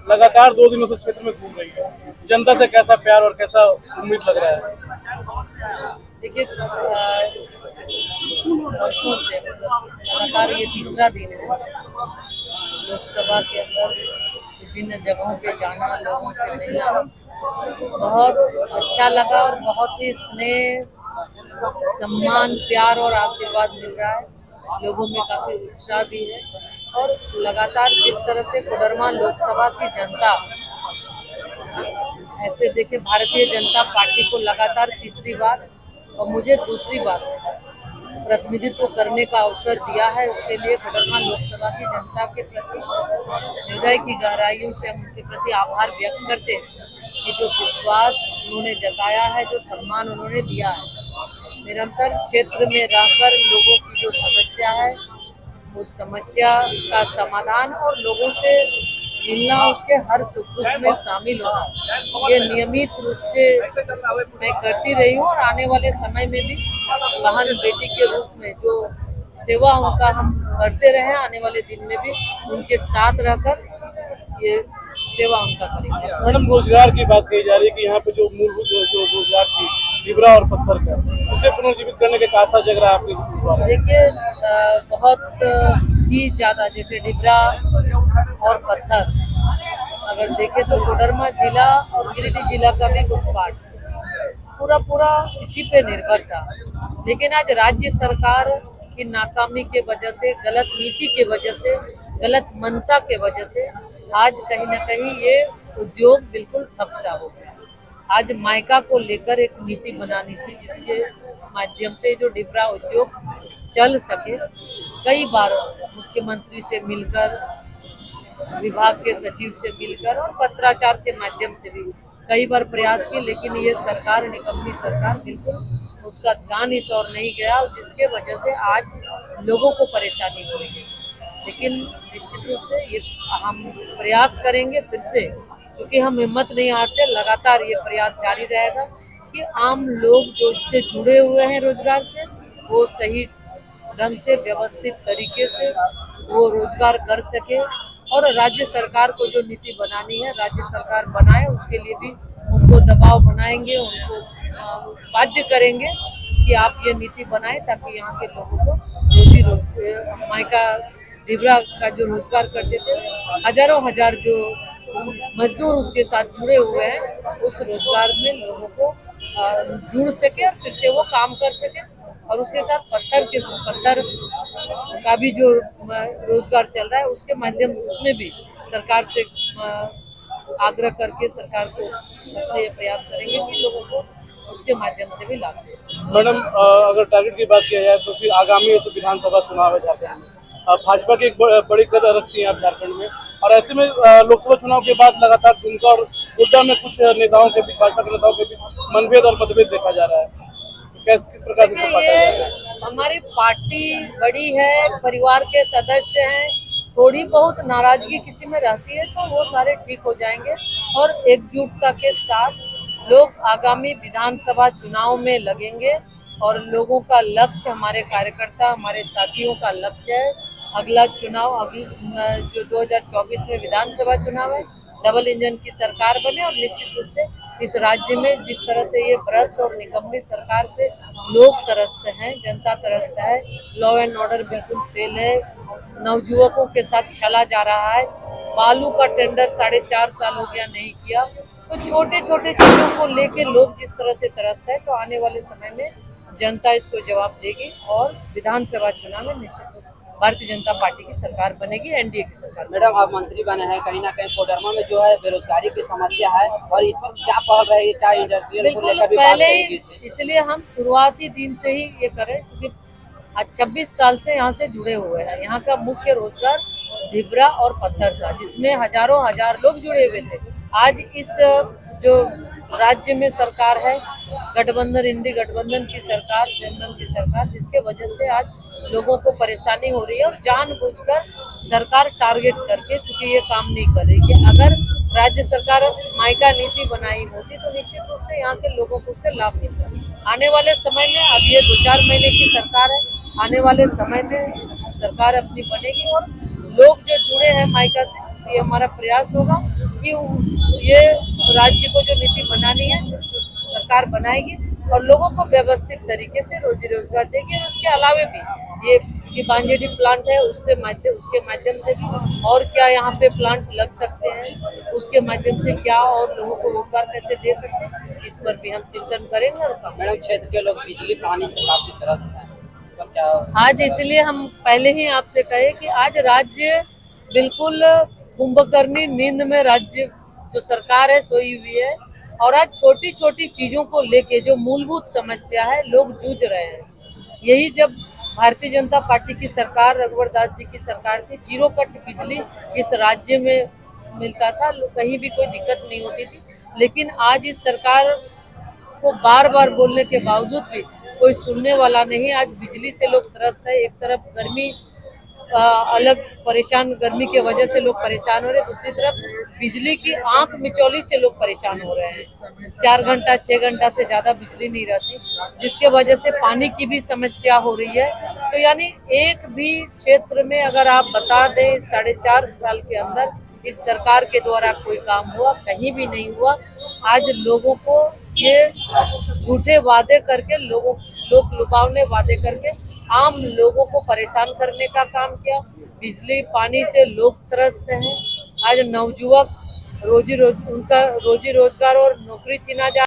लगातार 2 दिनों से क्षेत्र में घूम रही है, जनता से कैसा प्यार और कैसा उम्मीद लग रहा है? देखिए वर्षों से मतलब लगातार ये तीसरा दिन है लोकसभा के अंदर विभिन्न जगहों पे जाना, लोगों से मिलना बहुत अच्छा लगा और बहुत ही स्नेह, सम्मान, प्यार और आशीर्वाद मिल रहा है। लोगों में काफी उत्साह भी है और लगातार जिस तरह से कोडरमा लोकसभा की जनता, ऐसे देखे भारतीय जनता पार्टी को लगातार तीसरी बार और मुझे दूसरी बार प्रतिनिधित्व करने का अवसर दिया है, उसके लिए कोडरमा लोकसभा की जनता के प्रति हृदय की गहराइयों से हम उनके प्रति आभार व्यक्त करते हैं कि जो विश्वास उन्होंने जताया है, जो सम्मान उन्होंने दिया है। निरंतर क्षेत्र में रहकर लोगों की जो समस्या है, उस समस्या का समाधान और लोगों से मिलना, उसके हर सुख दुख में शामिल होना, ये नियमित रूप से मैं करती रही हूँ और आने वाले समय में भी बहन बेटी के रूप में जो सेवा उनका हम करते रहे, आने वाले दिन में भी उनके साथ रहकर ये सेवा उनका करेंगे। मैडम, रोजगार की बात कही जा रही है कि यहाँ पे जो मूलभूत जो रोजगार थी डिबरा और पत्थर का, उसे पुनर्जीवित करने के आशा जग रहा है आपके द्वारा? देखिए बहुत ही ज़्यादा, जैसे डिबरा और पत्थर अगर देखें तो कोडरमा जिला और गिरिडीह जिला का भी कुछ पार्ट पूरा पूरा इसी पे निर्भर था। लेकिन आज राज्य सरकार की नाकामी के वजह से, गलत नीति के वजह से, गलत मंशा के वजह से आज कहीं ना कहीं ये उद्योग बिल्कुल ठप सा हो गया। आज मायका को लेकर एक नीति बनानी थी जिसके माध्यम से जो डिबरा उद्योग चल सके। कई बार मुख्यमंत्री से मिलकर, विभाग के सचिव से मिलकर और पत्राचार के माध्यम से भी कई बार प्रयास किए, लेकिन ये सरकार, निकम्मी सरकार, बिल्कुल उसका ध्यान इस ओर नहीं गया, जिसके वजह से आज लोगों को परेशानी हो रही है। लेकिन निश्चित रूप से ये हम प्रयास करेंगे फिर से, क्योंकि हम हिम्मत नहीं हारते, लगातार ये प्रयास जारी रहेगा कि आम लोग जो इससे जुड़े हुए हैं रोजगार से, वो सही ढंग से, व्यवस्थित तरीके से वो रोजगार कर सके। और राज्य सरकार को जो नीति बनानी है, राज्य सरकार बनाए, उसके लिए भी उनको दबाव बनाएंगे, उनको बाध्य करेंगे कि आप ये नीति बनाएं ताकि यहाँ के लोगों को मायका डिबरा का जो रोजगार करते थे, हजारों हजार जो मजदूर उसके साथ जुड़े हुए हैं, उस रोजगार में लोगों को जुड़ सके और फिर से वो काम कर सके। और उसके साथ पत्थर का भी जो रोजगार चल रहा है, उसके माध्यम उसमें भी सरकार से आग्रह करके सरकार को से प्रयास करेंगे कि लोगों को उसके माध्यम से भी लाभ दें। मैडम, अगर टारगेट की बात किया जाए तो फिर आगामी विधानसभा चुनाव है झारखंड में, भाजपा की एक बड़ी कदर रखती है आप झारखंड में, और ऐसे में लोकसभा चुनाव के बाद लगातार दुमका और गोड्डा में कुछ नेताओं के बीच, भाजपा के नेताओं के बीच मनभेद और मतभेद देखा जा रहा है। किस प्रकार से संभाला जा रहा है? हमारी पार्टी बड़ी है, परिवार के सदस्य हैं, थोड़ी बहुत नाराजगी किसी में रहती है तो वो सारे ठीक हो जाएंगे और एकजुटता के साथ लोग आगामी विधानसभा चुनाव में लगेंगे। और लोगों का लक्ष्य, हमारे कार्यकर्ता, हमारे साथियों का लक्ष्य है अगला चुनाव, जो 2024 में विधानसभा चुनाव है, डबल इंजन की सरकार बने। और निश्चित रूप से इस राज्य में जिस तरह से ये भ्रष्ट और निकम्मी सरकार से लोग त्रस्त हैं, जनता त्रस्त है, लॉ एंड ऑर्डर बिल्कुल फेल है, नवयुवकों के साथ छला जा रहा है, बालू का टेंडर 4.5 साल हो गया नहीं किया, तो छोटे छोटे चीजों को लेके लोग जिस तरह से त्रस्त है, तो आने वाले समय में जनता इसको जवाब देगी और विधानसभा चुनाव में निश्चित भारतीय जनता पार्टी की सरकार बनेगी, एनडीए की सरकार। मैडम, आप मंत्री बने हैं, कहीं ना कहीं कोडरमा में जो है बेरोजगारी की समस्या है और इस पर क्या पहल रहेगी, क्या इंडस्ट्रियल को लेकर भी बात करेंगे? इसलिए हम शुरुआती दिन से ही ये करें, क्योंकि आज 26 साल से यहाँ से जुड़े हुए हैं। यहाँ का मुख्य रोजगार डिबरा और पत्थर था, जिसमें हजारों हजार लोग जुड़े हुए थे। आज इस जो राज्य में सरकार है, गठबंधन, इंडी गठबंधन की सरकार, जनता की सरकार, जिसके वजह से आज लोगों को परेशानी हो रही है और जानबूझकर सरकार टारगेट करके, चूंकि ये काम नहीं कर रही है। अगर राज्य सरकार मायका नीति बनाई होती तो निश्चित रूप से यहाँ के लोगों को उससे लाभ मिलता। आने वाले समय में, अब ये 2-4 महीने की सरकार है, आने वाले समय में सरकार अपनी बनेगी और लोग जो जुड़े हैं मायका से, ये हमारा प्रयास होगा कि ये राज्य को जो नीति बनानी है सरकार बनाएगी और लोगों को व्यवस्थित तरीके से रोजी रोजगार देगी। और उसके अलावे भी ये बांजेडी प्लांट है उसके माध्यम से भी और क्या यहाँ पे प्लांट लग सकते हैं, उसके माध्यम से क्या और लोगों को रोजगार कैसे दे सकते हैं, इस पर भी हम चिंतन करेंगे और काम। मैडम क्षेत्र के लोग बिजली पानी से काफी त्रस्त हैं, तो क्या आज इसलिए हम पहले ही आपसे कहे कि आज राज्य बिल्कुल कुंभकर्णी नींद में राज्य जो सरकार है सोई हुई है और आज छोटी छोटी चीजों को लेके जो मूलभूत समस्या है लोग जूझ रहे हैं। यही जब भारतीय जनता पार्टी की सरकार रघुवर दास जी की सरकार थी, जीरो कट बिजली इस राज्य में मिलता था, कहीं भी कोई दिक्कत नहीं होती थी। लेकिन आज इस सरकार को बार बार बोलने के बावजूद भी कोई सुनने वाला नहीं। आज बिजली से लोग त्रस्त है, एक तरफ गर्मी अलग परेशान, गर्मी के वजह से लोग परेशान हो रहे हैं, दूसरी तरफ बिजली की आंख मिचौली से लोग परेशान हो रहे हैं। 4 घंटा 6 घंटा से ज्यादा बिजली नहीं रहती, जिसके वजह से पानी की भी समस्या हो रही है। तो यानी एक भी क्षेत्र में अगर आप बता दें इस 4.5 साल के अंदर इस सरकार के द्वारा कोई काम हुआ, कहीं भी नहीं हुआ। आज लोगों को ये झूठे वादे करके लोग लुभावने वादे करके आम लोगों को परेशान करने का काम किया। बिजली पानी से लोग त्रस्त हैं। आज नवयुवक उनका रोजी रोजगार और नौकरी छीना जा